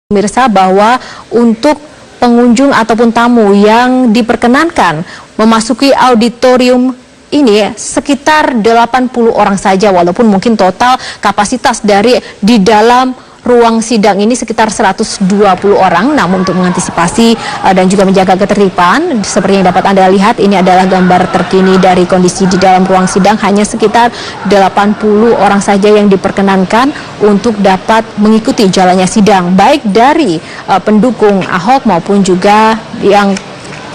Pemirsa, bahwa untuk pengunjung ataupun tamu yang diperkenankan memasuki auditorium ini sekitar 80 orang saja, walaupun mungkin total kapasitas di dalam ruang sidang ini sekitar 120 orang. Namun untuk mengantisipasi dan juga menjaga ketertiban, seperti yang dapat Anda lihat, ini adalah gambar terkini dari kondisi di dalam ruang sidang. Hanya sekitar 80 orang saja yang diperkenankan untuk dapat mengikuti jalannya sidang, baik dari pendukung Ahok maupun juga yang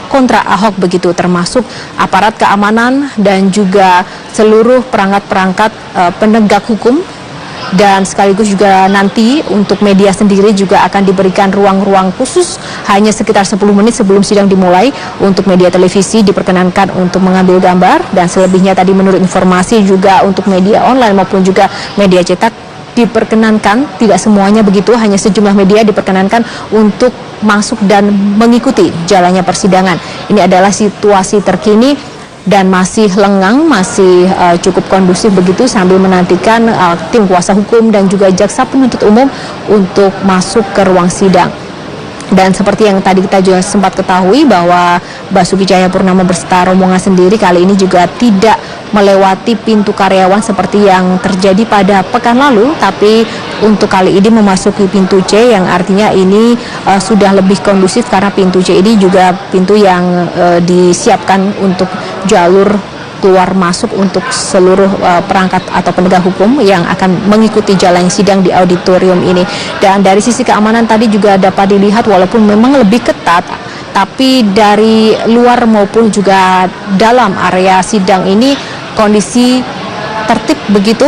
kontra Ahok begitu, termasuk aparat keamanan dan juga seluruh perangkat-perangkat penegak hukum. Dan sekaligus juga nanti untuk media sendiri juga akan diberikan ruang-ruang khusus hanya sekitar 10 menit sebelum sidang dimulai. Untuk media televisi diperkenankan untuk mengambil gambar, dan selebihnya tadi menurut informasi juga untuk media online maupun juga media cetak diperkenankan, tidak semuanya begitu, hanya sejumlah media diperkenankan untuk masuk dan mengikuti jalannya persidangan. Ini adalah situasi terkini dan masih lengang, masih cukup kondusif begitu, sambil menantikan tim kuasa hukum dan juga jaksa penuntut umum untuk masuk ke ruang sidang. Dan seperti yang tadi kita juga sempat ketahui bahwa Basuki Cahayapurnama berserta rombongan sendiri kali ini juga tidak melewati pintu karyawan seperti yang terjadi pada pekan lalu, tapi untuk kali ini memasuki pintu C, yang artinya ini sudah lebih kondusif karena pintu C ini juga pintu yang disiapkan untuk jalur keluar masuk untuk seluruh perangkat atau penegak hukum yang akan mengikuti jalannya sidang di auditorium ini. Dan dari sisi keamanan tadi juga dapat dilihat, walaupun memang lebih ketat, tapi dari luar maupun juga dalam area sidang ini kondisi tertib begitu.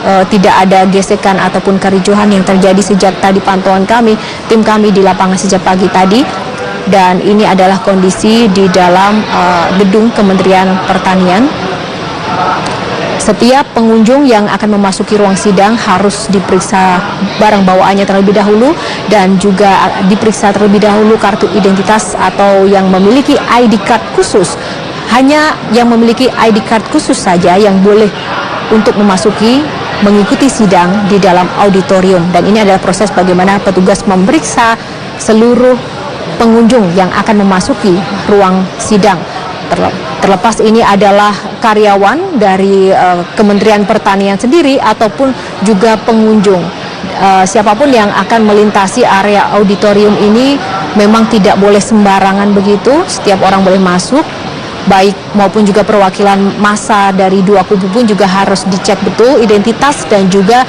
Tidak ada gesekan ataupun kericuhan yang terjadi sejak tadi pantauan kami, tim kami di lapangan sejak pagi tadi. Dan ini adalah kondisi di dalam gedung Kementerian Pertanian. Setiap pengunjung yang akan memasuki ruang sidang harus diperiksa barang bawaannya terlebih dahulu, dan juga diperiksa terlebih dahulu kartu identitas atau yang memiliki ID card khusus. Hanya yang memiliki ID card khusus saja yang boleh untuk mengikuti sidang di dalam auditorium. Dan ini adalah proses bagaimana petugas memeriksa seluruh pengunjung yang akan memasuki ruang sidang. Terlepas ini adalah karyawan dari Kementerian Pertanian sendiri ataupun juga pengunjung. Siapapun yang akan melintasi area auditorium ini memang tidak boleh sembarangan begitu. Setiap orang boleh masuk, baik maupun juga perwakilan massa dari dua kubu pun juga harus dicek betul identitas dan juga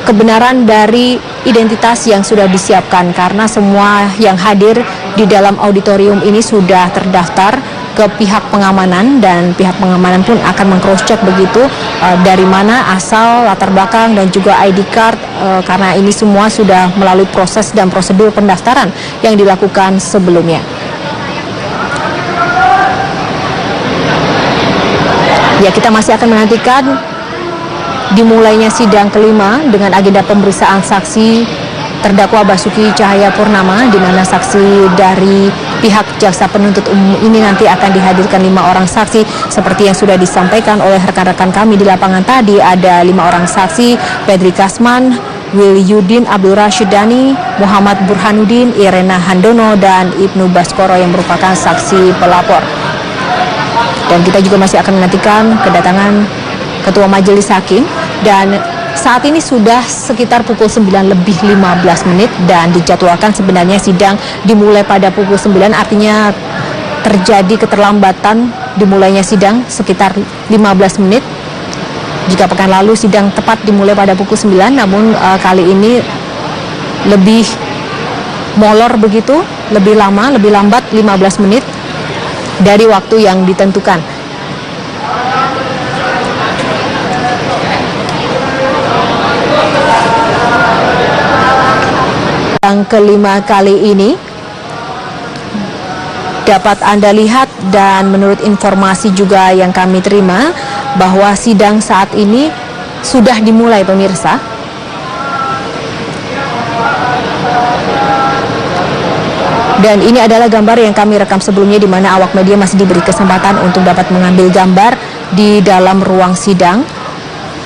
kebenaran dari identitas yang sudah disiapkan, karena semua yang hadir di dalam auditorium ini sudah terdaftar ke pihak pengamanan, dan pihak pengamanan pun akan meng-cross check begitu dari mana asal, latar belakang dan juga ID card, karena ini semua sudah melalui proses dan prosedur pendaftaran yang dilakukan sebelumnya. Ya, kita masih akan menantikan dimulainya sidang kelima dengan agenda pemeriksaan saksi terdakwa Basuki Cahayapurnama, di mana saksi dari pihak jaksa penuntut umum ini nanti akan dihadirkan 5 orang saksi seperti yang sudah disampaikan oleh rekan-rekan kami di lapangan tadi. Ada 5 orang saksi: Pedri Kasman, Wiliudin Abdul Rashidani, Muhammad Burhanuddin, Irena Handono, dan Ibnu Baskoro yang merupakan saksi pelapor. Dan kita juga masih akan menantikan kedatangan Ketua Majelis Hakim, dan saat ini sudah sekitar pukul 9 lebih 15 menit dan dijadwalkan sebenarnya sidang dimulai pada pukul 9, artinya terjadi keterlambatan dimulainya sidang sekitar 15 menit. Jika pekan lalu sidang tepat dimulai pada pukul 9, namun kali ini lebih molor begitu, lebih lama, lebih lambat 15 menit dari waktu yang ditentukan. Yang kelima kali ini dapat Anda lihat, dan menurut informasi juga yang kami terima bahwa sidang saat ini sudah dimulai, pemirsa. Dan ini adalah gambar yang kami rekam sebelumnya, di mana awak media masih diberi kesempatan untuk dapat mengambil gambar di dalam ruang sidang.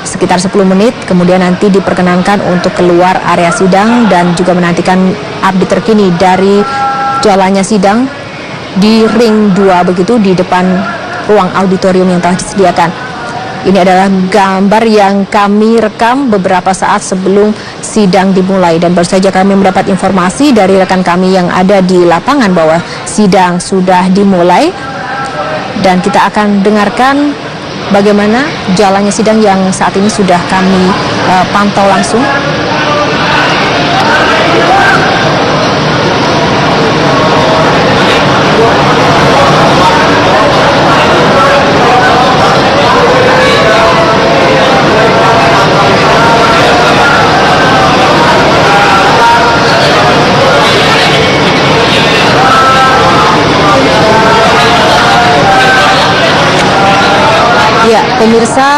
sekitar 10 menit, kemudian nanti diperkenankan untuk keluar area sidang dan juga menantikan update terkini dari jalannya sidang di ring 2 begitu, di depan ruang auditorium yang telah disediakan. Ini adalah gambar yang kami rekam beberapa saat sebelum sidang dimulai, dan baru saja kami mendapat informasi dari rekan kami yang ada di lapangan bahwa sidang sudah dimulai, dan kita akan dengarkan bagaimana jalannya sidang yang saat ini sudah kami pantau langsung. Ya, pemirsa,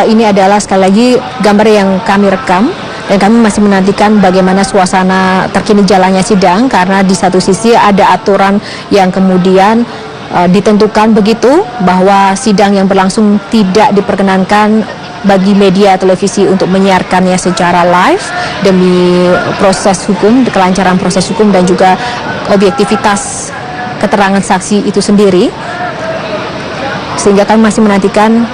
ini adalah sekali lagi gambar yang kami rekam, dan kami masih menantikan bagaimana suasana terkini jalannya sidang, karena di satu sisi ada aturan yang kemudian ditentukan begitu bahwa sidang yang berlangsung tidak diperkenankan bagi media televisi untuk menyiarkannya secara live demi proses hukum, kelancaran proses hukum dan juga objektivitas keterangan saksi itu sendiri, sehingga kami masih menantikan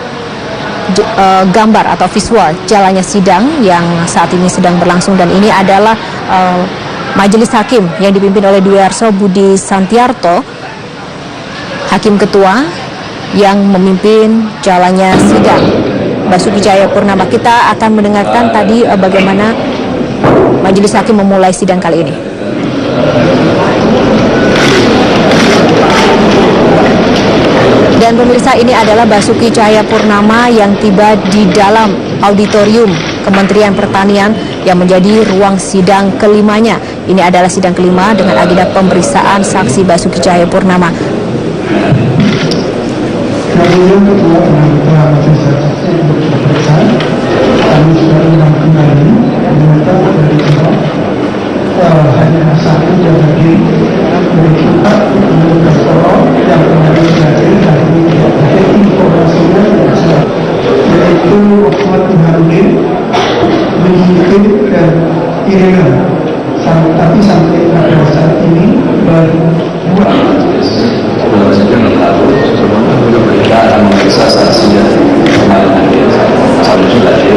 gambar atau visual jalannya sidang yang saat ini sedang berlangsung. Dan ini adalah majelis hakim yang dipimpin oleh Dwi Arso Budi Santiarto, hakim ketua yang memimpin jalannya sidang. Basuki Cahayapurnama. Kita akan mendengarkan tadi bagaimana majelis hakim memulai sidang kali ini. Dan pemirsa, ini adalah Basuki Cahayapurnama yang tiba di dalam auditorium Kementerian Pertanian yang menjadi ruang sidang kelimanya. Ini adalah sidang kelima dengan agenda pemeriksaan saksi Basuki Cahayapurnama. Kemudian ketua penanggota majelis saksi untuk pemeriksaan, kami sudah undang kembali meminta dari kita hanya satu yang hadir dari kita untuk orang yang kembali hadir hari ini ada informasinya yaitu Muhammad Harudin, Mihir dan Irina. Tapi sampai pada saat ini baru dua. Sebelum sidang kita akan memeriksa saksi yang kemarin hadir, satu sudah hadir,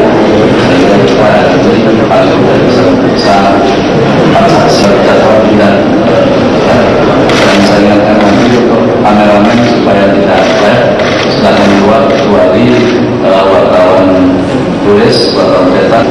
dan kita jadi kalau sudah bisa memeriksa saksi dan saya ingatkan nanti untuk kameramen supaya tidak live sedangkan keluar kecuali wartawan tulis, wartawan cetak.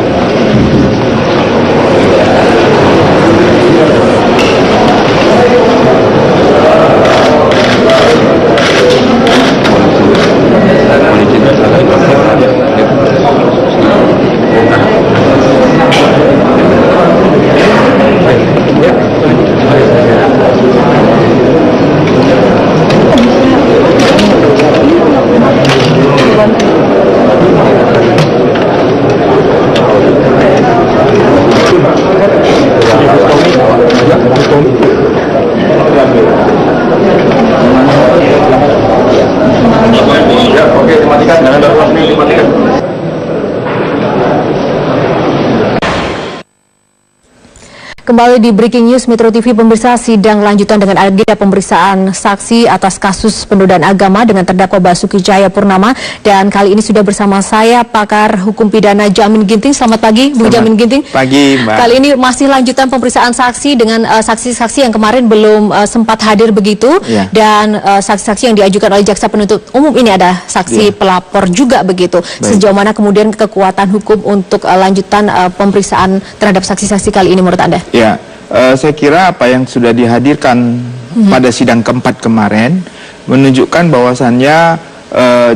Kembali di Breaking News Metro TV, pemirsa, sidang lanjutan dengan agenda pemeriksaan saksi atas kasus penodaan agama dengan terdakwa Basuki Cahayapurnama, dan kali ini sudah bersama saya pakar hukum pidana Jamin Ginting. Selamat pagi, Bung Jamin Ginting. Pagi, Mbak. Kali ini masih lanjutan pemeriksaan saksi dengan saksi-saksi yang kemarin belum sempat hadir begitu, dan saksi-saksi yang diajukan oleh jaksa penuntut umum ini ada saksi pelapor juga begitu. Sejauh mana kemudian kekuatan hukum untuk lanjutan pemeriksaan terhadap saksi-saksi kali ini menurut Anda? Ya, saya kira apa yang sudah dihadirkan pada sidang keempat kemarin menunjukkan bahwasannya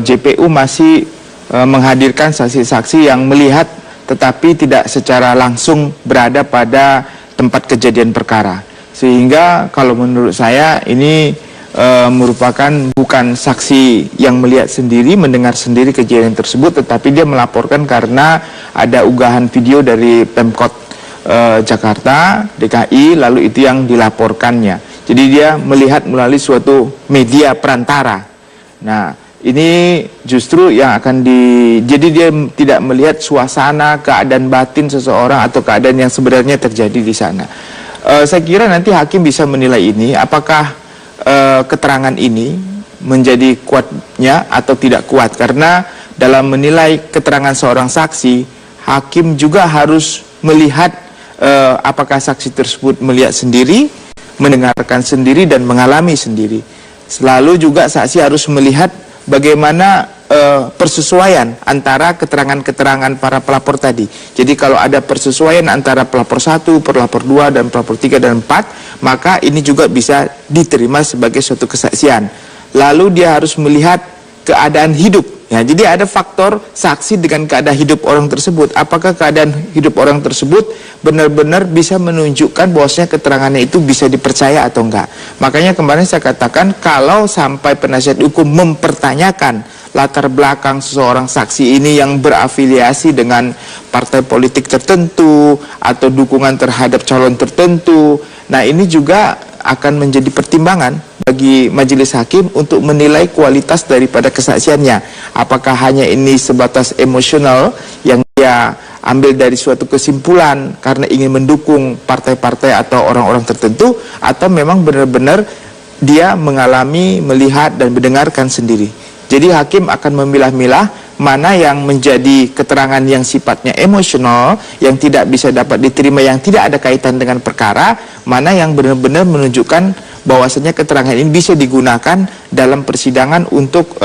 JPU masih menghadirkan saksi-saksi yang melihat tetapi tidak secara langsung berada pada tempat kejadian perkara. Sehingga kalau menurut saya ini merupakan bukan saksi yang melihat sendiri, mendengar sendiri kejadian tersebut, tetapi dia melaporkan karena ada unggahan video dari Pemkot Jakarta, DKI, lalu itu yang dilaporkannya. Jadi dia melihat melalui suatu media perantara. Nah, ini justru yang akan jadi dia tidak melihat suasana, keadaan batin seseorang atau keadaan yang sebenarnya terjadi di sana. Saya kira nanti hakim bisa menilai ini, apakah keterangan ini menjadi kuatnya atau tidak kuat. Karena dalam menilai keterangan seorang saksi, hakim juga harus melihat apakah saksi tersebut melihat sendiri, mendengarkan sendiri, dan mengalami sendiri. Selalu juga saksi harus melihat bagaimana persesuaian antara keterangan-keterangan para pelapor tadi. Jadi kalau ada persesuaian antara pelapor 1, pelapor 2, dan pelapor 3 dan 4, maka ini juga bisa diterima sebagai suatu kesaksian. Lalu dia harus melihat keadaan hidup. Ya, jadi ada faktor saksi dengan keadaan hidup orang tersebut. Apakah keadaan hidup orang tersebut benar-benar bisa menunjukkan bahwasanya keterangannya itu bisa dipercaya atau enggak. Makanya kemarin saya katakan kalau sampai penasihat hukum mempertanyakan latar belakang seseorang saksi ini yang berafiliasi dengan partai politik tertentu atau dukungan terhadap calon tertentu, nah ini juga akan menjadi pertimbangan bagi majelis hakim untuk menilai kualitas daripada kesaksiannya. Apakah hanya ini sebatas emosional yang dia ambil dari suatu kesimpulan karena ingin mendukung partai-partai atau orang-orang tertentu, atau memang benar-benar dia mengalami, melihat, dan mendengarkan sendiri. Jadi hakim akan memilah-milah mana yang menjadi keterangan yang sifatnya emosional, yang tidak bisa dapat diterima, yang tidak ada kaitan dengan perkara, mana yang benar-benar menunjukkan bahwasanya keterangan ini bisa digunakan dalam persidangan untuk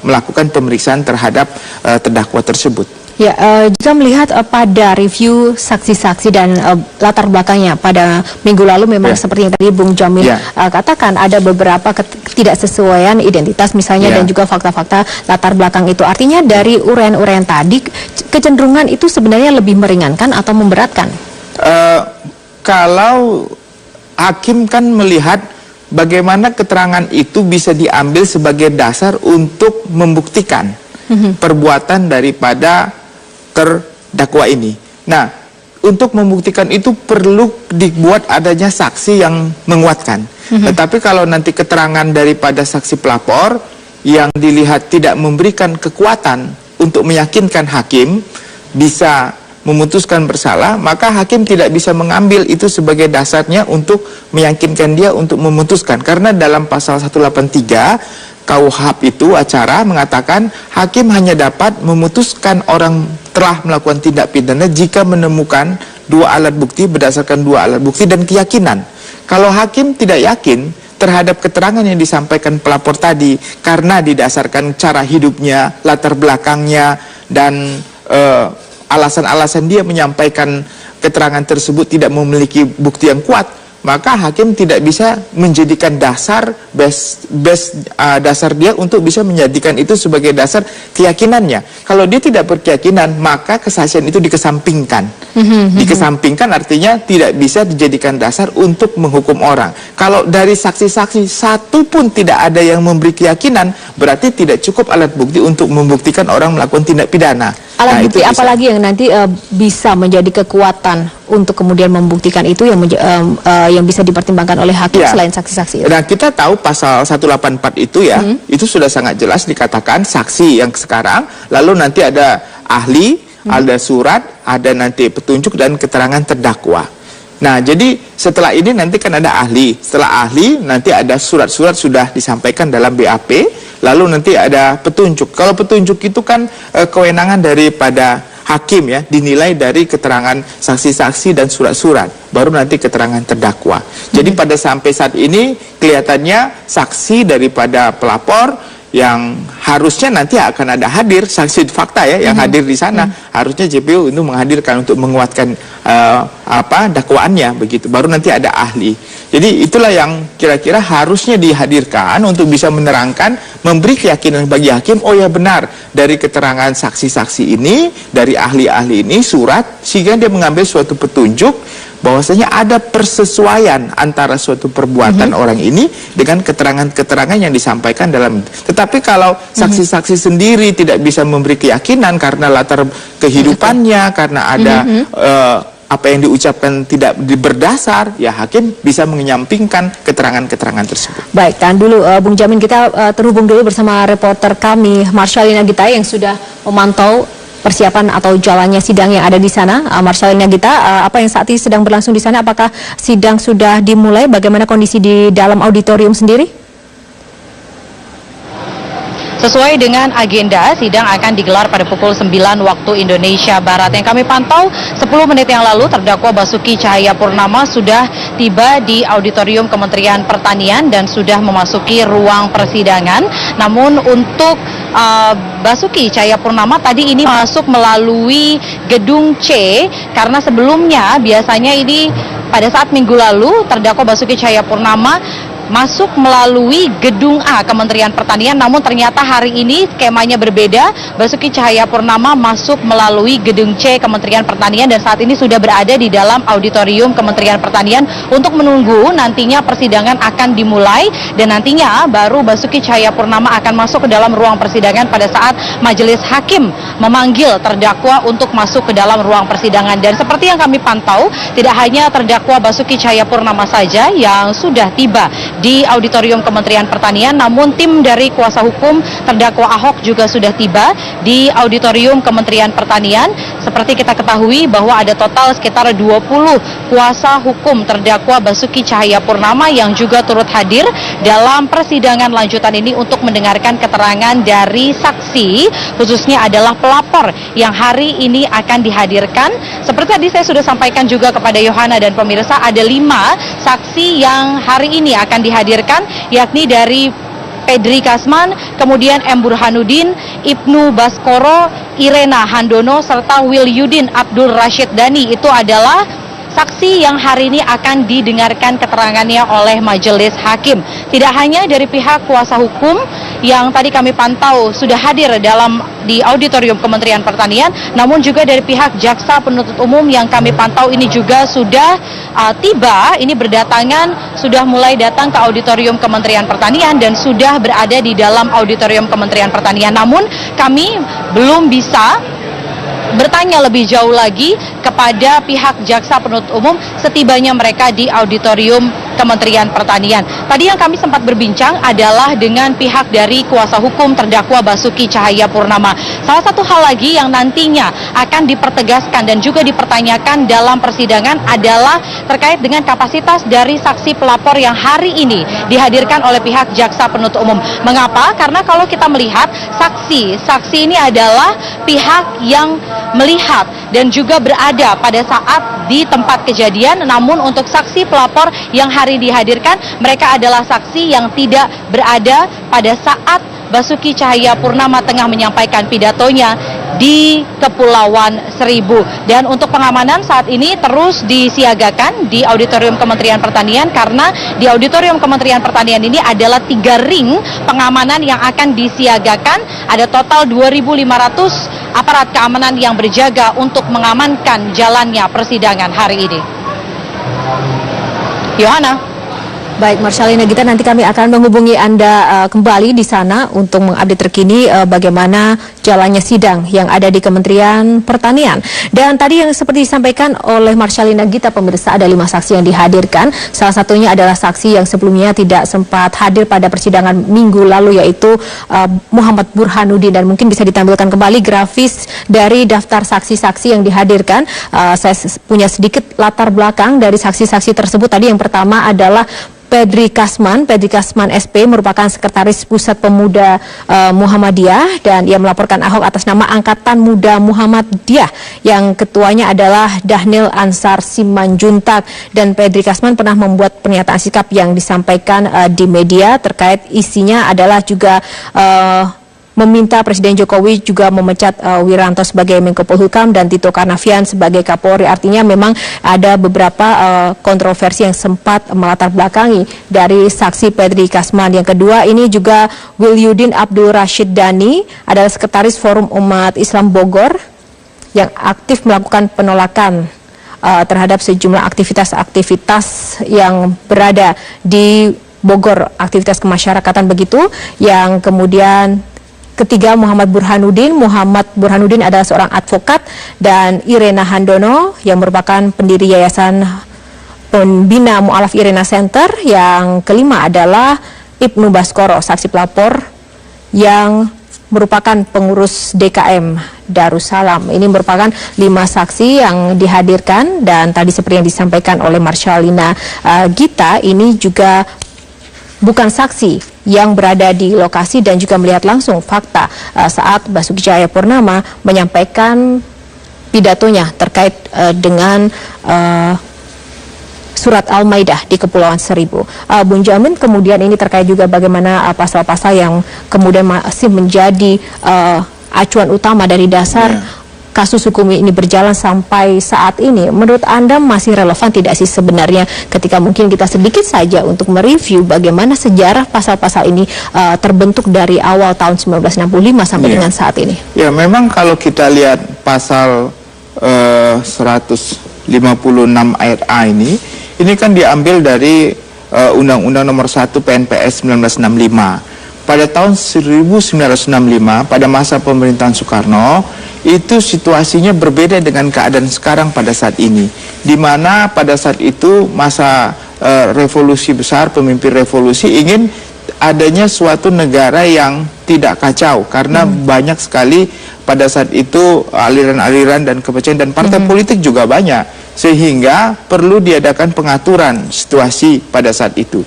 melakukan pemeriksaan terhadap terdakwa tersebut. Ya, jika melihat pada review saksi-saksi dan latar belakangnya pada minggu lalu memang seperti yang tadi Bung Jamil katakan, ada beberapa ketidaksesuaian identitas misalnya dan juga fakta-fakta latar belakang itu. Artinya dari uraian-uraian tadi kecenderungan itu sebenarnya lebih meringankan atau memberatkan? Kalau hakim kan melihat bagaimana keterangan itu bisa diambil sebagai dasar untuk membuktikan perbuatan daripada terdakwa ini. Nah, untuk membuktikan itu perlu dibuat adanya saksi yang menguatkan. Tetapi kalau nanti keterangan daripada saksi pelapor yang dilihat tidak memberikan kekuatan untuk meyakinkan hakim bisa memutuskan bersalah, maka hakim tidak bisa mengambil itu sebagai dasarnya untuk meyakinkan dia untuk memutuskan. Karena dalam pasal 183 KUHP itu acara mengatakan hakim hanya dapat memutuskan orang telah melakukan tindak pidana jika menemukan dua alat bukti berdasarkan dua alat bukti dan keyakinan. Kalau hakim tidak yakin terhadap keterangan yang disampaikan pelapor tadi karena didasarkan cara hidupnya, latar belakangnya, dan alasan-alasan dia menyampaikan keterangan tersebut tidak memiliki bukti yang kuat, maka hakim tidak bisa menjadikan dasar dasar dia untuk bisa menjadikan itu sebagai dasar keyakinannya. Kalau dia tidak berkeyakinan, maka kesaksian itu dikesampingkan. Dikesampingkan artinya tidak bisa dijadikan dasar untuk menghukum orang. Kalau dari saksi-saksi satu pun tidak ada yang memberi keyakinan, berarti tidak cukup alat bukti untuk membuktikan orang melakukan tindak pidana. Alat bukti apalagi yang nanti bisa menjadi kekuatan untuk kemudian membuktikan itu yang bisa dipertimbangkan oleh hakim selain saksi-saksi? Nah, kita tahu pasal 184 itu itu sudah sangat jelas dikatakan saksi yang sekarang, lalu nanti ada ahli, ada surat, ada nanti petunjuk dan keterangan terdakwa. Nah, jadi setelah ini nanti kan ada ahli. Setelah ahli nanti ada surat-surat sudah disampaikan dalam BAP, lalu nanti ada petunjuk. Kalau petunjuk itu kan kewenangan daripada hakim ya, dinilai dari keterangan saksi-saksi dan surat-surat, baru nanti keterangan terdakwa. Jadi pada sampai saat ini kelihatannya saksi daripada pelapor yang harusnya nanti akan ada hadir saksi fakta ya yang hadir di sana, harusnya JPU itu menghadirkan untuk menguatkan dakwaannya begitu, baru nanti ada ahli. Jadi itulah yang kira-kira harusnya dihadirkan untuk bisa menerangkan, memberi keyakinan bagi hakim, oh ya benar dari keterangan saksi-saksi ini, dari ahli-ahli ini, surat, sehingga dia mengambil suatu petunjuk bahwasanya ada persesuaian antara suatu perbuatan orang ini dengan keterangan-keterangan yang disampaikan dalam. Tetapi kalau saksi-saksi sendiri tidak bisa memberi keyakinan karena latar kehidupannya, karena ada apa yang diucapkan tidak berdasar, ya hakim bisa menyampingkan keterangan-keterangan tersebut. Baik, tahan dulu Bung Jamin, kita terhubung dulu bersama reporter kami Marcelina Gita yang sudah memantau persiapan atau jalannya sidang yang ada di sana. Marcelina Gita, apa yang saat ini sedang berlangsung di sana? Apakah sidang sudah dimulai? Bagaimana kondisi di dalam auditorium sendiri? Sesuai dengan agenda, sidang akan digelar pada pukul 9 waktu Indonesia Barat. Yang kami pantau 10 menit yang lalu, terdakwa Basuki Cahayapurnama sudah tiba di auditorium Kementerian Pertanian dan sudah memasuki ruang persidangan. Namun untuk Basuki Cahayapurnama tadi ini masuk melalui gedung C, karena sebelumnya biasanya ini pada saat minggu lalu terdakwa Basuki Cahayapurnama masuk melalui gedung A Kementerian Pertanian, namun ternyata hari ini skemanya berbeda. Basuki Cahayapurnama masuk melalui gedung C Kementerian Pertanian dan saat ini sudah berada di dalam auditorium Kementerian Pertanian untuk menunggu nantinya persidangan akan dimulai, dan nantinya baru Basuki Cahayapurnama akan masuk ke dalam ruang persidangan pada saat majelis hakim memanggil terdakwa untuk masuk ke dalam ruang persidangan. Dan seperti yang kami pantau, tidak hanya terdakwa Basuki Cahayapurnama saja yang sudah tiba di auditorium Kementerian Pertanian, namun tim dari kuasa hukum terdakwa Ahok juga sudah tiba di auditorium Kementerian Pertanian. Seperti kita ketahui bahwa ada total sekitar 20 kuasa hukum terdakwa Basuki Cahayapurnama yang juga turut hadir dalam persidangan lanjutan ini untuk mendengarkan keterangan dari saksi, khususnya adalah pelapor yang hari ini akan dihadirkan. Seperti tadi saya sudah sampaikan juga kepada Yohana dan pemirsa, ada 5 saksi yang hari ini akan dihadirkan, yakni dari Pedri Kasman, kemudian M. Burhanuddin, Ibnu Baskoro, Irena Handono, serta Wilyudin Abdul Rashid Dhani. Itu adalah saksi yang hari ini akan didengarkan keterangannya oleh majelis hakim. Tidak hanya dari pihak kuasa hukum yang tadi kami pantau sudah hadir di auditorium Kementerian Pertanian, namun juga dari pihak jaksa penuntut umum yang kami pantau ini juga sudah tiba, ini berdatangan, sudah mulai datang ke auditorium Kementerian Pertanian dan sudah berada di dalam auditorium Kementerian Pertanian. Namun kami belum bisa bertanya lebih jauh lagi kepada pihak jaksa penuntut umum setibanya mereka di auditorium Kementerian Pertanian. Tadi yang kami sempat berbincang adalah dengan pihak dari kuasa hukum terdakwa Basuki Cahayapurnama. Salah satu hal lagi yang nantinya akan dipertegaskan dan juga dipertanyakan dalam persidangan adalah terkait dengan kapasitas dari saksi pelapor yang hari ini dihadirkan oleh pihak jaksa penuntut umum. Mengapa? Karena kalau kita melihat saksi ini adalah pihak yang melihat dan juga berada pada saat di tempat kejadian, namun untuk saksi pelapor yang hari dihadirkan, mereka adalah saksi yang tidak berada pada saat Basuki Cahayapurnama tengah menyampaikan pidatonya di Kepulauan Seribu. Dan untuk pengamanan saat ini terus disiagakan di auditorium Kementerian Pertanian, karena di auditorium Kementerian Pertanian ini adalah 3 ring pengamanan yang akan disiagakan. Ada total 2.500 aparat keamanan yang berjaga untuk mengamankan jalannya persidangan hari ini. Yohana. Baik, Marcelina Gita, nanti kami akan menghubungi Anda kembali di sana untuk mengupdate terkini bagaimana jalannya sidang yang ada di Kementerian Pertanian. Dan tadi yang seperti disampaikan oleh Marcelina Gita, pemirsa, ada 5 saksi yang dihadirkan. Salah satunya adalah saksi yang sebelumnya tidak sempat hadir pada persidangan minggu lalu, yaitu Muhammad Burhanuddin. Dan mungkin bisa ditampilkan kembali grafis dari daftar saksi-saksi yang dihadirkan. Saya punya sedikit latar belakang dari saksi-saksi tersebut. Tadi yang pertama adalah Pedri Kasman SP, merupakan Sekretaris Pusat Pemuda Muhammadiyah, dan ia melaporkan Ahok atas nama Angkatan Muda Muhammadiyah yang ketuanya adalah Dhanil Ansar Simanjuntak. Dan Pedri Kasman pernah membuat pernyataan sikap yang disampaikan di media terkait isinya adalah juga meminta Presiden Jokowi juga memecat Wiranto sebagai Menko Polhukam dan Tito Karnavian sebagai Kapolri. Artinya memang ada beberapa kontroversi yang sempat melatar belakangi dari saksi Pedri Kasman. Yang kedua ini juga Wilyudin Abdul Rashid Dhani, adalah Sekretaris Forum Umat Islam Bogor yang aktif melakukan penolakan terhadap sejumlah aktivitas-aktivitas yang berada di Bogor, aktivitas kemasyarakatan begitu, yang kemudian ketiga Muhammad Burhanuddin. Muhammad Burhanuddin adalah seorang advokat, dan Irena Handono yang merupakan pendiri Yayasan Pembina Mu'alaf Irena Center. Yang kelima adalah Ibnu Baskoro, saksi pelapor yang merupakan pengurus DKM Darussalam. Ini merupakan 5 saksi yang dihadirkan, dan tadi seperti yang disampaikan oleh Marsyalina Gita, ini juga bukan saksi yang berada di lokasi dan juga melihat langsung fakta saat Basuki Cahayapurnama menyampaikan pidatonya terkait dengan surat Al-Maidah di Kepulauan Seribu. Bung Jamin, kemudian ini terkait juga bagaimana pasal-pasal yang kemudian masih menjadi acuan utama dari dasar kasus hukum ini berjalan sampai saat ini. Menurut Anda masih relevan tidak sih sebenarnya ketika mungkin kita sedikit saja untuk mereview bagaimana sejarah pasal-pasal ini terbentuk dari awal tahun 1965 sampai dengan saat ini? Ya, memang kalau kita lihat pasal 156 ayat A ini kan diambil dari Undang-Undang Nomor 1 PNPS 1965. Pada tahun 1965, pada masa pemerintahan Soekarno, itu situasinya berbeda dengan keadaan sekarang pada saat ini, di mana pada saat itu masa revolusi besar, pemimpin revolusi ingin adanya suatu negara yang tidak kacau, karena banyak sekali pada saat itu aliran-aliran dan kepercayaan, dan partai politik juga banyak, sehingga perlu diadakan pengaturan situasi pada saat itu.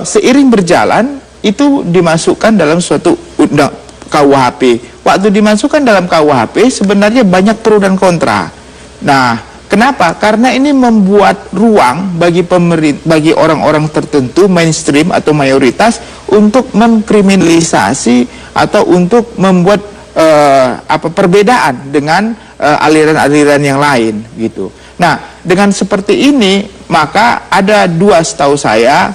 Seiring berjalan itu dimasukkan dalam suatu KUHP. Waktu dimasukkan dalam KUHP sebenarnya banyak pro dan kontra. Nah, kenapa? Karena ini membuat ruang bagi orang-orang tertentu, mainstream atau mayoritas, untuk mengkriminalisasi atau untuk membuat perbedaan dengan aliran-aliran yang lain gitu. Nah, dengan seperti ini maka ada dua, setahu saya,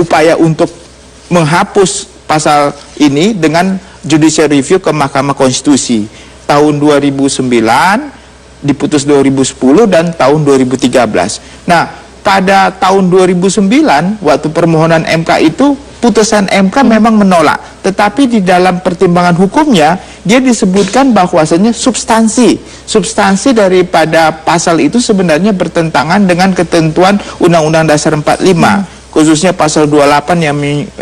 upaya untuk menghapus pasal ini dengan judicial review ke Mahkamah Konstitusi. Tahun 2009 diputus 2010 dan tahun 2013. Nah, pada tahun 2009 waktu permohonan MK itu, putusan MK memang menolak, tetapi di dalam pertimbangan hukumnya dia disebutkan bahwasanya substansi daripada pasal itu sebenarnya bertentangan dengan ketentuan Undang-Undang Dasar 45. Khususnya pasal 28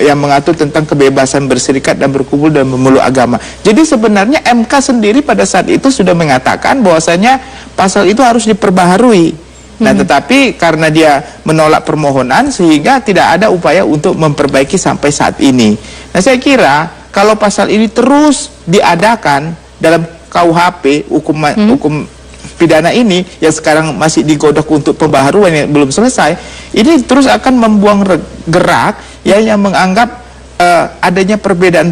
yang mengatur tentang kebebasan berserikat dan berkumpul dan memeluk agama. Jadi sebenarnya MK sendiri pada saat itu sudah mengatakan bahwasanya pasal itu harus diperbaharui. Nah, tetapi karena dia menolak permohonan sehingga tidak ada upaya untuk memperbaiki sampai saat ini. Nah, saya kira kalau pasal ini terus diadakan dalam KUHP, hukum pidana ini yang sekarang masih digodok untuk pembaharuan yang belum selesai, ini terus akan membuang gerak yang menganggap adanya perbedaan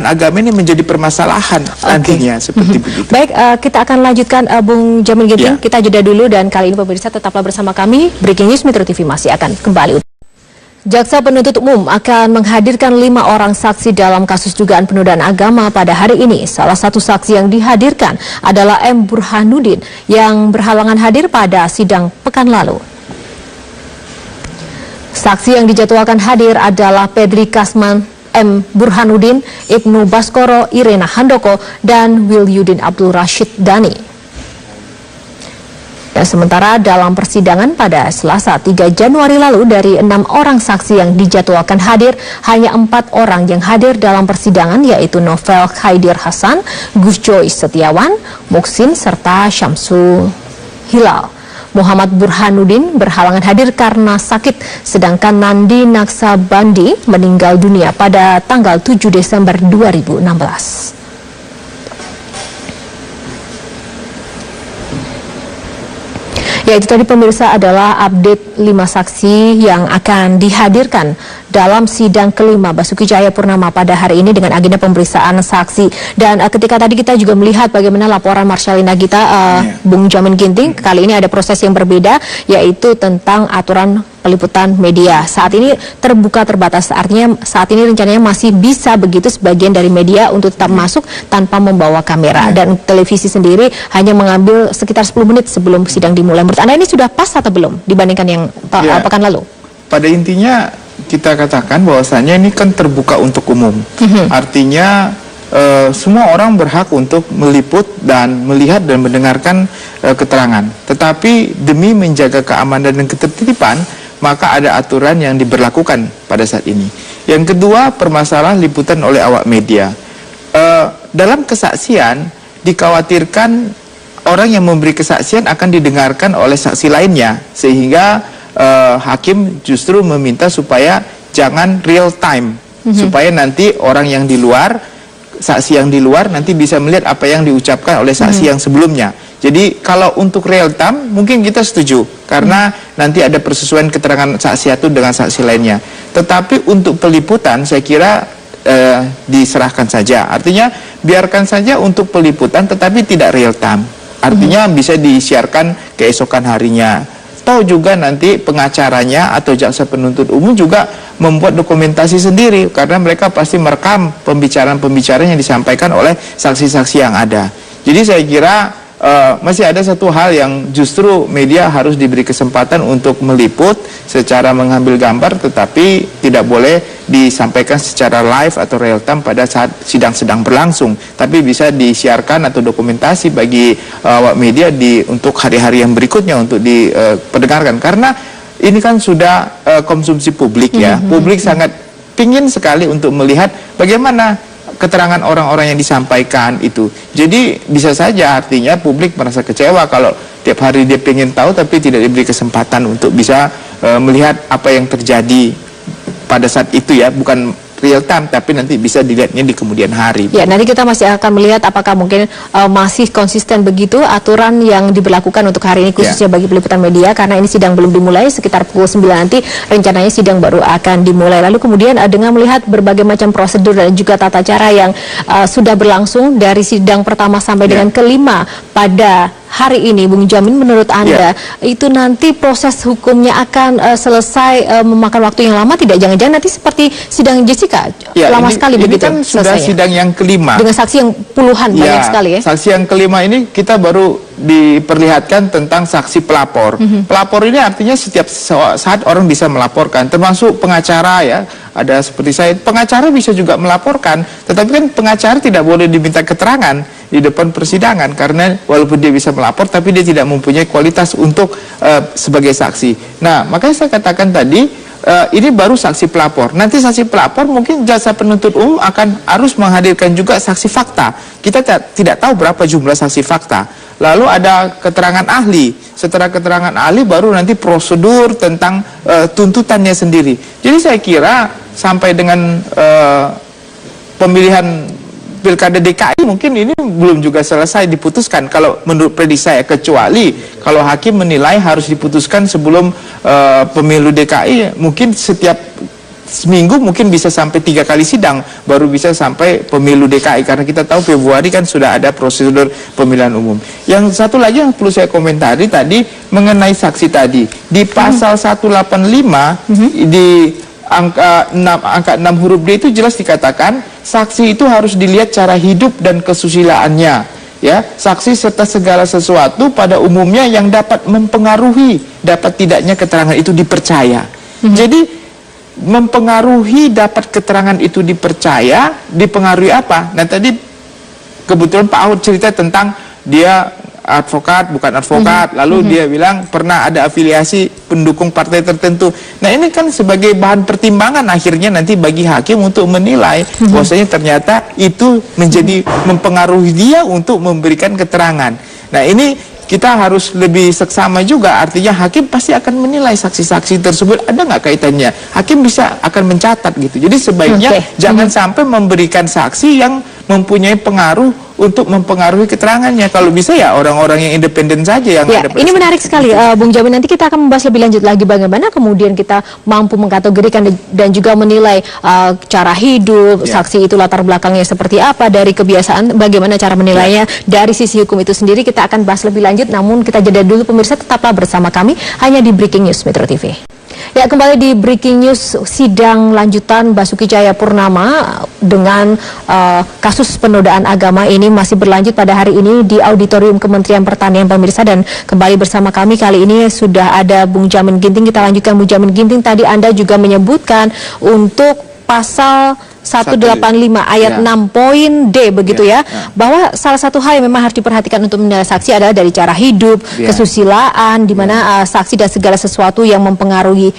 agama ini menjadi permasalahan nantinya, seperti begitu. Baik, kita akan lanjutkan Bung Jamin Ginting. Kita jeda dulu, dan kali ini pemirsa tetaplah bersama kami. Breaking News Metro TV masih akan kembali. Jaksa penuntut umum akan menghadirkan 5 orang saksi dalam kasus dugaan penodaan agama pada hari ini. Salah satu saksi yang dihadirkan adalah M. Burhanuddin yang berhalangan hadir pada sidang pekan lalu. Saksi yang dijadwalkan hadir adalah Pedri Kasman, M. Burhanuddin, Ibnu Baskoro, Irena Handoko, dan Wilyudin Abdul Rashid Dhani. Dan sementara dalam persidangan pada Selasa 3 Januari lalu, dari 6 orang saksi yang dijadwalkan hadir, hanya 4 orang yang hadir dalam persidangan, yaitu Novel Khaidir Hasan, Gus Joy Setiawan, Muksin, serta Syamsul Hilal. Muhammad Burhanuddin berhalangan hadir karena sakit, sedangkan Nandi Naksabandi meninggal dunia pada tanggal 7 Desember 2016. Ya, itu tadi pemirsa adalah update 5 saksi yang akan dihadirkan dalam sidang kelima Basuki Cahayapurnama pada hari ini dengan agenda pemeriksaan saksi. Dan ketika tadi kita juga melihat bagaimana laporan Marsyalina Gita, Bung Jamin Ginting, kali ini ada proses yang berbeda, yaitu tentang aturan peliputan media. Saat ini terbuka terbatas, artinya saat ini rencananya masih bisa begitu sebagian dari media untuk tetap masuk tanpa membawa kamera. Dan televisi sendiri hanya mengambil sekitar 10 menit sebelum sidang dimulai. Menurut Anda ini sudah pas atau belum dibandingkan yang pekan lalu? Pada intinya kita katakan bahwasannya ini kan terbuka untuk umum. Artinya semua orang berhak untuk meliput dan melihat dan mendengarkan keterangan. Tetapi demi menjaga keamanan dan ketertiban, maka ada aturan yang diberlakukan pada saat ini. Yang kedua, permasalahan liputan oleh awak media. Dalam kesaksian dikhawatirkan orang yang memberi kesaksian akan didengarkan oleh saksi lainnya, sehingga hakim justru meminta supaya jangan real time, supaya nanti orang yang di luar, saksi yang di luar nanti bisa melihat apa yang diucapkan oleh saksi yang sebelumnya. Jadi kalau untuk real time mungkin kita setuju, karena nanti ada persesuaian keterangan saksi satu dengan saksi lainnya. Tetapi untuk peliputan saya kira diserahkan saja. Artinya biarkan saja untuk peliputan tetapi tidak real time. Artinya bisa disiarkan keesokan harinya. Tahu juga nanti pengacaranya atau jaksa penuntut umum juga membuat dokumentasi sendiri, karena mereka pasti merekam pembicaraan-pembicaraan yang disampaikan oleh saksi-saksi yang ada. Jadi saya kira masih ada satu hal yang justru media harus diberi kesempatan untuk meliput secara mengambil gambar, tetapi tidak boleh disampaikan secara live atau real time pada saat sidang sedang berlangsung, tapi bisa disiarkan atau dokumentasi bagi awak media untuk hari-hari yang berikutnya untuk diperdengarkan, karena ini kan sudah konsumsi publik ya. Publik sangat pingin sekali untuk melihat bagaimana keterangan orang-orang yang disampaikan itu. Jadi bisa saja artinya publik merasa kecewa kalau tiap hari dia pengen tahu tapi tidak diberi kesempatan untuk bisa melihat apa yang terjadi pada saat itu ya, bukan real time tapi nanti bisa dilihatnya di kemudian hari. Ya, nanti kita masih akan melihat apakah mungkin masih konsisten begitu aturan yang diberlakukan untuk hari ini khususnya bagi peliputan media, karena ini sidang belum dimulai, sekitar pukul 9 nanti rencananya sidang baru akan dimulai. Lalu kemudian dengan melihat berbagai macam prosedur dan juga tata cara yang sudah berlangsung dari sidang pertama sampai dengan kelima pada hari ini, Bung Jamin, menurut Anda itu nanti proses hukumnya akan selesai memakan waktu yang lama tidak? Jangan-jangan nanti seperti sidang Jessica lama sekali begitu? Ini kan sudah sidang yang kelima dengan saksi yang puluhan banyak sekali ya. Saksi yang kelima ini kita baru diperlihatkan tentang saksi pelapor. Pelapor ini artinya setiap saat orang bisa melaporkan, termasuk pengacara ya. Ada seperti saya, pengacara bisa juga melaporkan, tetapi kan pengacara tidak boleh diminta keterangan di depan persidangan, karena walaupun dia bisa melapor tapi dia tidak mempunyai kualitas untuk sebagai saksi. Nah, makanya saya katakan tadi ini baru saksi pelapor. Nanti saksi pelapor mungkin jaksa penuntut umum harus menghadirkan juga saksi fakta. Kita tidak tahu berapa jumlah saksi fakta. Lalu ada keterangan ahli. Setelah keterangan ahli baru nanti prosedur tentang tuntutannya sendiri. Jadi saya kira sampai dengan pemilihan Pilkada DKI mungkin ini belum juga selesai diputuskan kalau menurut prediksi saya, kecuali kalau hakim menilai harus diputuskan sebelum pemilu DKI, mungkin setiap seminggu mungkin bisa sampai 3 kali sidang baru bisa sampai pemilu DKI, karena kita tahu Februari kan sudah ada prosedur pemilihan umum. Yang satu lagi yang perlu saya komentari tadi mengenai saksi tadi di pasal 185 di angka 6 huruf D itu jelas dikatakan saksi itu harus dilihat cara hidup dan kesusilaannya ya. Saksi serta segala sesuatu pada umumnya yang dapat mempengaruhi dapat tidaknya keterangan itu dipercaya. Jadi mempengaruhi dapat keterangan itu dipercaya, dipengaruhi apa? Nah tadi kebetulan Pak Ahok cerita tentang dia advokat, bukan advokat, lalu dia bilang pernah ada afiliasi pendukung partai tertentu. Nah ini kan sebagai bahan pertimbangan akhirnya nanti bagi hakim untuk menilai bahwasanya ternyata itu menjadi mempengaruhi dia untuk memberikan keterangan. Nah ini kita harus lebih seksama juga, artinya hakim pasti akan menilai saksi-saksi tersebut ada nggak kaitannya. Hakim bisa akan mencatat gitu. Jadi sebaiknya jangan sampai memberikan saksi yang mempunyai pengaruh untuk mempengaruhi keterangannya. Kalau bisa ya orang-orang yang independen saja yang ada. Ini menarik sekali, Bung Jamin. Nanti kita akan membahas lebih lanjut lagi bagaimana kemudian kita mampu mengkategorikan dan juga menilai cara hidup saksi itu, latar belakangnya seperti apa, dari kebiasaan bagaimana cara menilainya, dari sisi hukum itu sendiri. Kita akan bahas lebih lanjut, namun kita jeda dulu pemirsa, tetaplah bersama kami hanya di Breaking News Metro TV. Ya, kembali di Breaking News, sidang lanjutan Basuki Cahayapurnama dengan kasus penodaan agama ini masih berlanjut pada hari ini di Auditorium Kementerian Pertanian, pemirsa. Dan kembali bersama kami kali ini sudah ada Bung Jamin Ginting. Kita lanjutkan, Bung Jamin Ginting. Tadi Anda juga menyebutkan untuk pasal 185 ayat 6 poin D begitu ya, bahwa salah satu hal yang memang harus diperhatikan untuk menilai saksi adalah dari cara hidup, kesusilaan, di mana saksi dan segala sesuatu yang mempengaruhi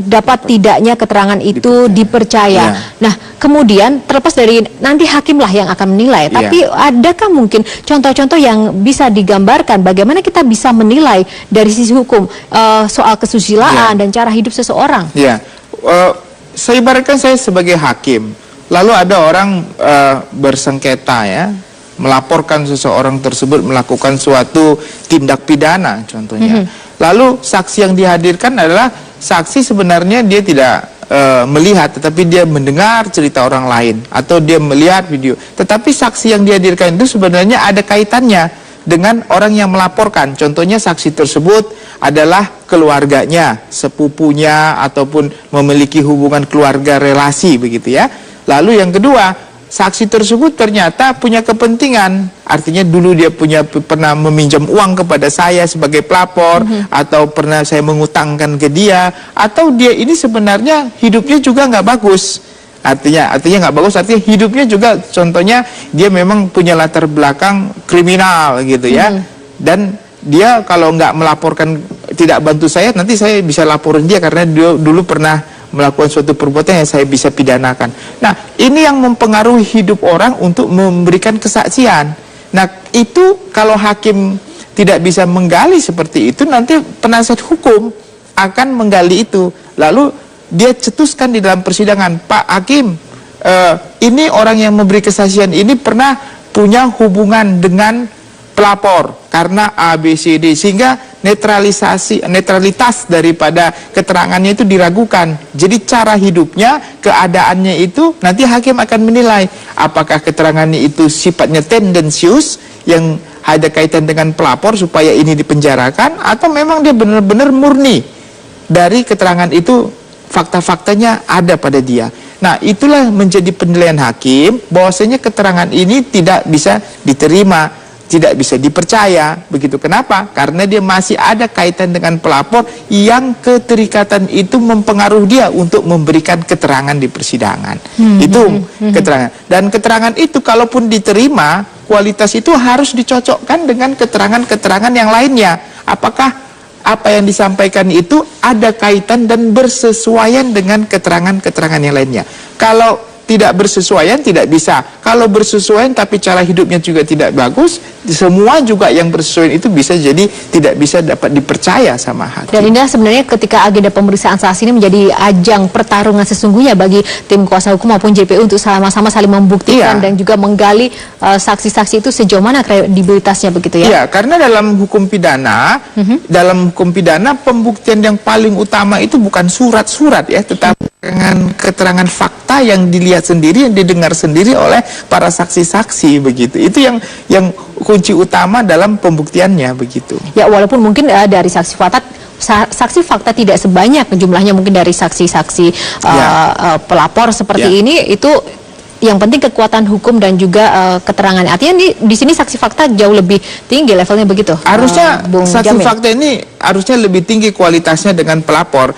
dapat tidaknya keterangan itu dipercaya. Nah, kemudian terlepas dari nanti hakimlah yang akan menilai, tapi adakah mungkin contoh-contoh yang bisa digambarkan bagaimana kita bisa menilai dari sisi hukum soal kesusilaan dan cara hidup seseorang? Saya ibaratkan saya sebagai hakim, lalu ada orang bersengketa ya, melaporkan seseorang tersebut melakukan suatu tindak pidana contohnya. Lalu saksi yang dihadirkan adalah saksi sebenarnya dia tidak melihat, tetapi dia mendengar cerita orang lain atau dia melihat video. Tetapi saksi yang dihadirkan itu sebenarnya ada kaitannya dengan orang yang melaporkan. Contohnya saksi tersebut adalah keluarganya, sepupunya, ataupun memiliki hubungan keluarga relasi begitu ya. Lalu yang kedua, saksi tersebut ternyata punya kepentingan. Artinya dulu dia pernah meminjam uang kepada saya sebagai pelapor, atau pernah saya mengutangkan ke dia, atau dia ini sebenarnya hidupnya juga nggak bagus. Artinya nggak bagus, artinya hidupnya juga contohnya dia memang punya latar belakang kriminal gitu ya. Dan dia kalau nggak melaporkan, tidak bantu saya, nanti saya bisa laporin dia karena dia dulu pernah melakukan suatu perbuatan yang saya bisa pidanakan. Nah, ini yang mempengaruhi hidup orang untuk memberikan kesaksian. Nah, itu kalau hakim tidak bisa menggali seperti itu, nanti penasihat hukum akan menggali itu. Lalu dia cetuskan di dalam persidangan, Pak Hakim, ini orang yang memberi kesaksian ini pernah punya hubungan dengan pelapor karena A, B, C, D, sehingga netralitas daripada keterangannya itu diragukan. Jadi cara hidupnya, keadaannya itu nanti hakim akan menilai apakah keterangannya itu sifatnya tendensius yang ada kaitan dengan pelapor supaya ini dipenjarakan, atau memang dia benar-benar murni dari keterangan itu, fakta-faktanya ada pada dia. Nah, itulah menjadi penilaian hakim bahwasanya keterangan ini tidak bisa diterima, tidak bisa dipercaya. Begitu. Kenapa? Karena dia masih ada kaitan dengan pelapor yang keterikatan itu mempengaruhi dia untuk memberikan keterangan di persidangan. Itu keterangan. Dan keterangan itu kalaupun diterima, kualitas itu harus dicocokkan dengan keterangan-keterangan yang lainnya. Apakah apa yang disampaikan itu ada kaitan dan bersesuaian dengan keterangan-keterangan yang lainnya. Kalau tidak bersesuaian, tidak bisa. Kalau bersesuaian tapi cara hidupnya juga tidak bagus, semua juga yang bersesuaian itu bisa jadi tidak bisa dapat dipercaya sama hakim. Dan ini sebenarnya ketika agenda pemeriksaan saksi ini menjadi ajang pertarungan sesungguhnya bagi tim kuasa hukum maupun JPU untuk sama-sama saling membuktikan dan juga menggali saksi-saksi itu sejauh mana kredibilitasnya begitu ya? Iya, karena dalam hukum pidana, pembuktian yang paling utama itu bukan surat-surat ya, tetapi keterangan fakta yang dilihat sendiri, yang didengar sendiri oleh para saksi-saksi begitu. Itu yang kunci utama dalam pembuktiannya begitu. Ya, walaupun mungkin dari saksi fakta tidak sebanyak jumlahnya mungkin dari saksi-saksi pelapor seperti ini, itu yang penting kekuatan hukum dan juga keterangan. Artinya di sini saksi fakta jauh lebih tinggi levelnya begitu. Harusnya saksi fakta ini harusnya lebih tinggi kualitasnya dengan pelapor.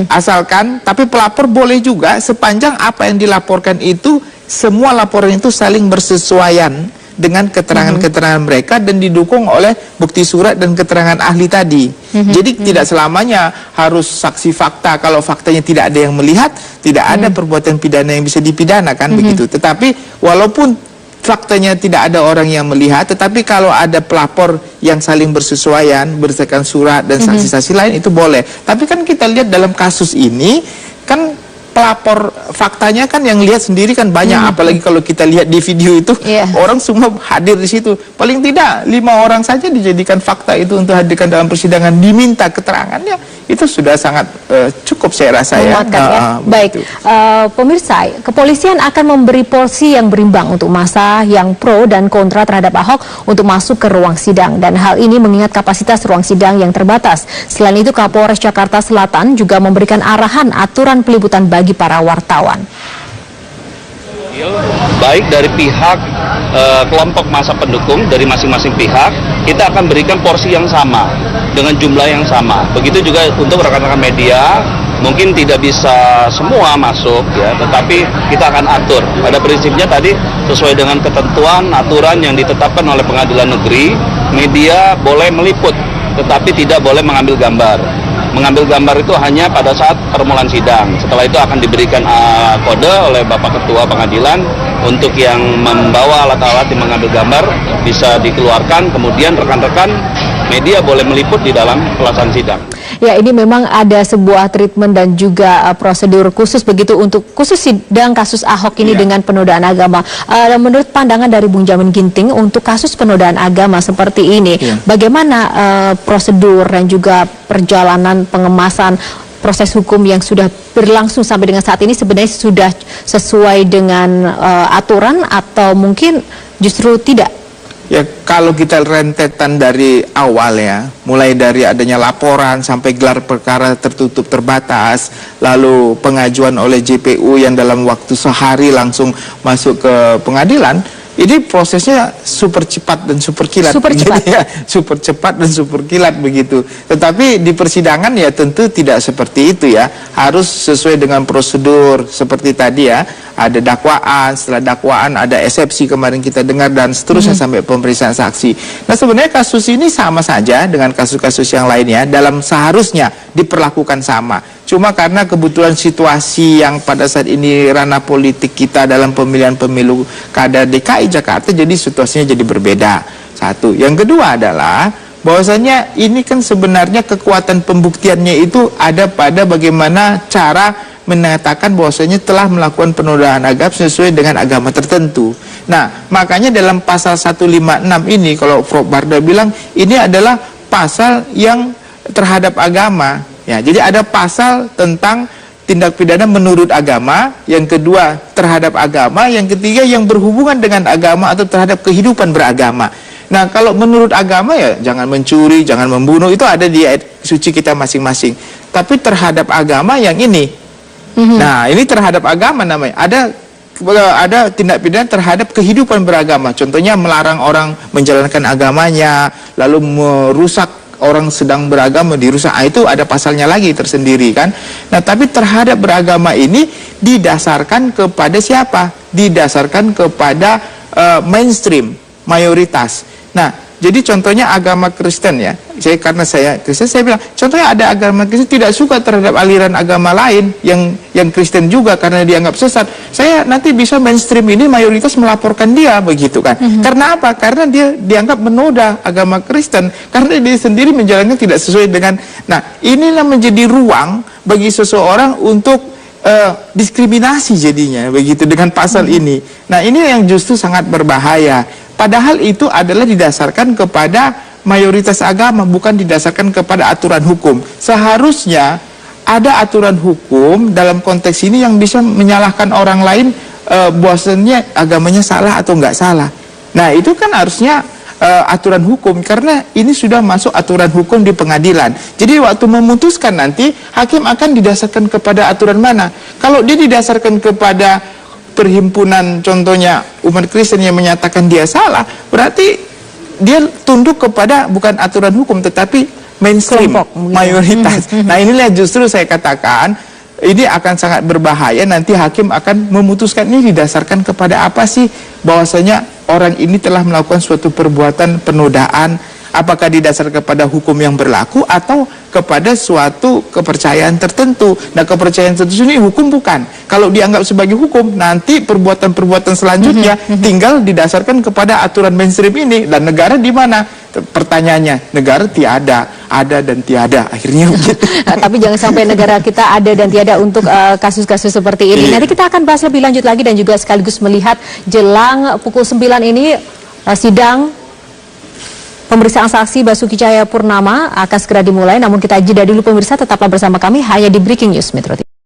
Asalkan, tapi pelapor boleh juga sepanjang apa yang dilaporkan itu semua laporan itu saling bersesuaian dengan keterangan-keterangan mereka dan didukung oleh bukti surat dan keterangan ahli tadi. Jadi tidak selamanya harus saksi fakta. Kalau faktanya tidak ada yang melihat, tidak ada perbuatan pidana yang bisa dipidanakan begitu. Tetapi walaupun faktanya tidak ada orang yang melihat, tetapi kalau ada pelapor yang saling bersesuaian berdasarkan surat dan saksi-saksi lain itu boleh. Tapi kan kita lihat dalam kasus ini kan pelapor faktanya kan yang lihat sendiri kan banyak, apalagi kalau kita lihat di video itu orang semua hadir di situ. Paling tidak 5 orang saja dijadikan fakta itu untuk hadirkan dalam persidangan, diminta keterangannya, itu sudah sangat cukup saya rasa ya. Baik, pemirsa, kepolisian akan memberi porsi yang berimbang untuk masa yang pro dan kontra terhadap Ahok untuk masuk ke ruang sidang, dan hal ini mengingat kapasitas ruang sidang yang terbatas. Selain itu, Kapolres Jakarta Selatan juga memberikan arahan aturan peliputan bagi para wartawan. Baik dari pihak kelompok massa pendukung dari masing-masing pihak, kita akan berikan porsi yang sama dengan jumlah yang sama. Begitu juga untuk rekan-rekan media, mungkin tidak bisa semua masuk ya, tetapi kita akan atur. Pada prinsipnya tadi sesuai dengan ketentuan aturan yang ditetapkan oleh Pengadilan Negeri, media boleh meliput tetapi tidak boleh mengambil gambar. Mengambil gambar itu hanya pada saat permulaan sidang. Setelah itu akan diberikan kode oleh Bapak Ketua Pengadilan untuk yang membawa alat-alat yang mengambil gambar bisa dikeluarkan, kemudian rekan-rekan media boleh meliput di dalam pelaksanaan sidang. Ya, ini memang ada sebuah treatment dan juga prosedur khusus begitu untuk khusus sidang kasus Ahok ini dengan penodaan agama. Menurut pandangan dari Bung Jamin Ginting untuk kasus penodaan agama seperti ini, bagaimana prosedur dan juga perjalanan pengemasan proses hukum yang sudah berlangsung sampai dengan saat ini sebenarnya sudah sesuai dengan aturan atau mungkin justru tidak? Ya, kalau kita rentetan dari awal ya, mulai dari adanya laporan sampai gelar perkara tertutup terbatas, lalu pengajuan oleh JPU yang dalam waktu sehari langsung masuk ke pengadilan, ini prosesnya super cepat dan super kilat. Super cepat. Ya, super cepat dan super kilat begitu. Tetapi di persidangan ya tentu tidak seperti itu ya. Harus sesuai dengan prosedur seperti tadi ya. Ada dakwaan, setelah dakwaan ada eksepsi kemarin kita dengar dan seterusnya sampai pemeriksaan saksi. Nah, sebenarnya kasus ini sama saja dengan kasus-kasus yang lainnya, dalam seharusnya diperlakukan sama. Cuma karena kebetulan situasi yang pada saat ini ranah politik kita dalam pemilihan pemilu kada DKI Jakarta, jadi situasinya jadi berbeda. Satu. Yang kedua adalah bahwasanya ini kan sebenarnya kekuatan pembuktiannya itu ada pada bagaimana cara menyatakan bahwasanya telah melakukan penodaan agama sesuai dengan agama tertentu. Nah, makanya dalam pasal 156 ini, kalau Prof. Barda bilang, ini adalah pasal yang terhadap agama. Ya, jadi ada pasal tentang tindak pidana menurut agama, yang kedua terhadap agama, yang ketiga yang berhubungan dengan agama atau terhadap kehidupan beragama. Nah, kalau menurut agama ya jangan mencuri, jangan membunuh, itu ada di ayat suci kita masing-masing. Tapi terhadap agama yang ini, nah ini terhadap agama namanya. Ada tindak pidana terhadap kehidupan beragama. Contohnya melarang orang menjalankan agamanya, lalu merusak orang sedang beragama dirusak. Itu ada pasalnya lagi tersendiri kan. Nah, tapi terhadap beragama ini didasarkan kepada siapa? Didasarkan kepada mainstream, mayoritas. Nah, jadi contohnya agama Kristen ya. Karena saya Kristen, saya bilang contohnya ada agama Kristen tidak suka terhadap aliran agama lain yang Kristen juga karena dianggap sesat. Saya nanti bisa mainstream ini mayoritas melaporkan dia begitu kan. Karena apa? Karena dia dianggap menoda agama Kristen karena dia sendiri menjalankan tidak sesuai dengan. Nah, inilah menjadi ruang bagi seseorang untuk diskriminasi jadinya begitu dengan pasal ini. Nah, ini yang justru sangat berbahaya. Padahal itu adalah didasarkan kepada mayoritas agama, bukan didasarkan kepada aturan hukum. Seharusnya ada aturan hukum dalam konteks ini yang bisa menyalahkan orang lain bahwasanya agamanya salah atau nggak salah. Nah, itu kan harusnya aturan hukum, karena ini sudah masuk aturan hukum di pengadilan. Jadi waktu memutuskan nanti, hakim akan didasarkan kepada aturan mana. Kalau dia didasarkan kepada perhimpunan contohnya umat Kristen yang menyatakan dia salah, berarti dia tunduk kepada bukan aturan hukum tetapi mainstream, mayoritas. Nah, inilah justru saya katakan ini akan sangat berbahaya. Nanti hakim akan memutuskan ini didasarkan kepada apa sih, bahwasanya orang ini telah melakukan suatu perbuatan penodaan, apakah didasarkan kepada hukum yang berlaku atau kepada suatu kepercayaan tertentu. Nah, kepercayaan tertentu ini hukum bukan. Kalau dianggap sebagai hukum, nanti perbuatan-perbuatan selanjutnya tinggal didasarkan kepada aturan mainstream ini. Dan negara di mana? Pertanyaannya, negara tiada. ada dan tiada akhirnya begitu. Tapi jangan sampai negara kita ada dan tiada untuk kasus-kasus seperti ini. Nanti kita akan bahas lebih lanjut lagi dan juga sekaligus melihat jelang pukul 9 ini sidang pemeriksaan saksi Basuki Cahayapurnama akan segera dimulai. Namun kita jeda dulu pemirsa, tetaplah bersama kami hanya di Breaking News Metro TV.